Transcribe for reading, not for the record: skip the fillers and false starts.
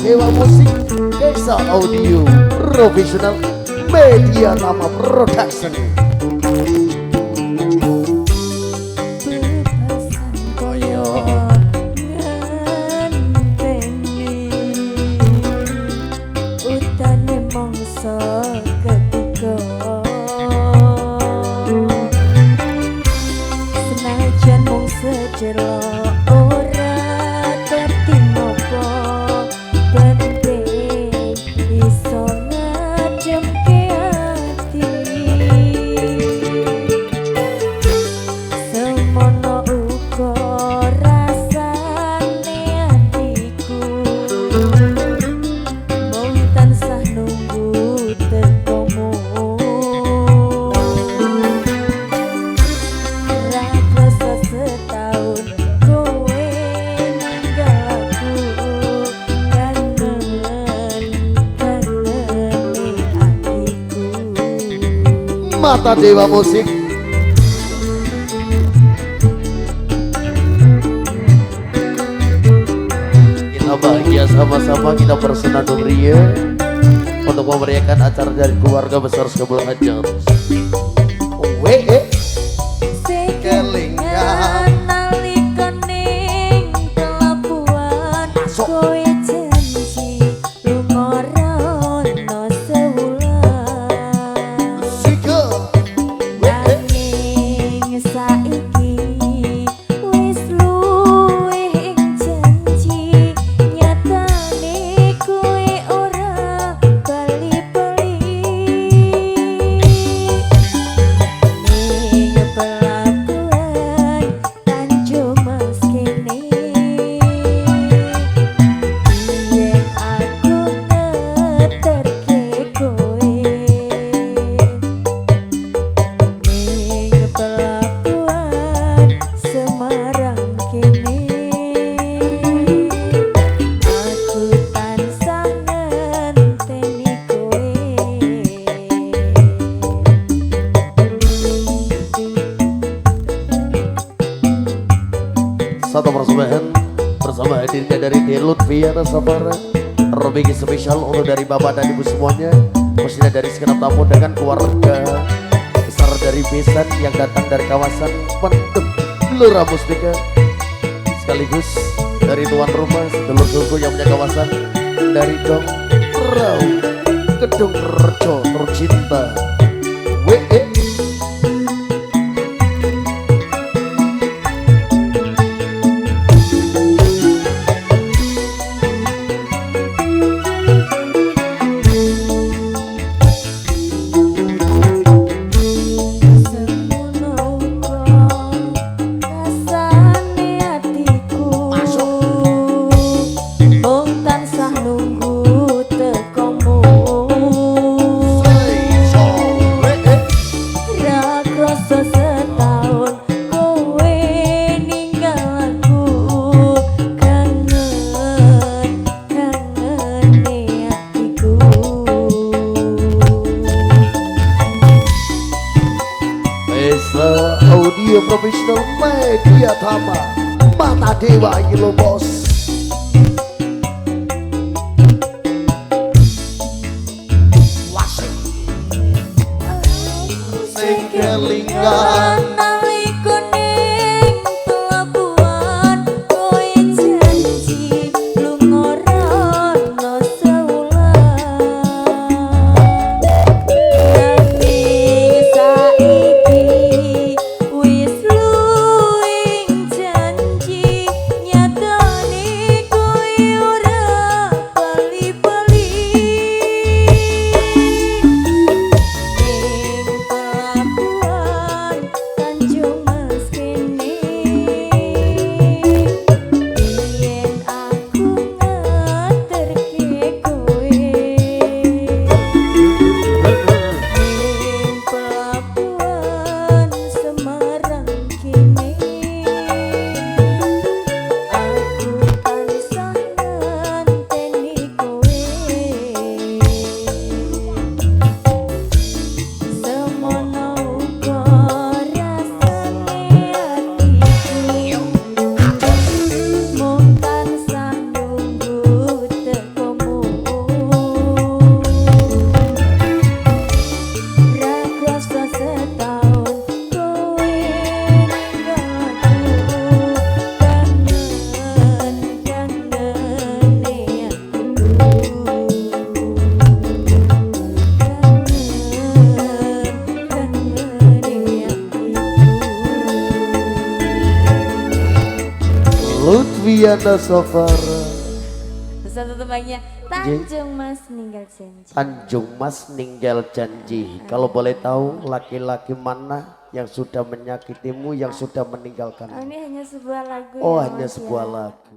Dewa Musik Desa Audio Profesional Media Tama Production. Mata Dewa Musik. Kita bahagia sama-sama, kita bersenandung ria untuk memeriahkan acara dari keluarga besar Skabul Hajar. Kelingan nalikoning pelabuhan kowe janji lumorono sewulan nanging saiki wis luwih ing janji nyatane kowe ora bali-bali ning pelabuhan Tanjung Mas kene yen aku ngeterke kowe ning pelabuhan Semarang kene aku tansah ngenteni kowe. satu persembahan bersama hadirnya dari Delut Viana Samara remix spesial untuk dari bapak dan ibu semuanya, khususnya dari segenap tamu dengan keluarga besar dari Besan yang datang dari kawasan Pendem Blora Mustika, sekaligus dari tuan rumah sedulur suku yang punya kawasan dari Dong Rau Kedung Rejo tercinta WE. Audio Profesional Media Tama Mata Dewa Yelo Bos. Sing kelingan nalikoning pelabuhan kowe janji lumorono sewulan nanging saiki wis luwih janji nyatane kowe ora bali-bali ning pelabuhan Viana Safara. Satu tembangnya Tanjung Mas ninggal janji. Tanjung Mas ninggal janji. Kalau boleh tahu laki-laki mana yang sudah menyakitimu, yang sudah meninggalkan? Oh, ini hanya sebuah lagu. Oh, ya, hanya Mas, sebuah ya. lagu.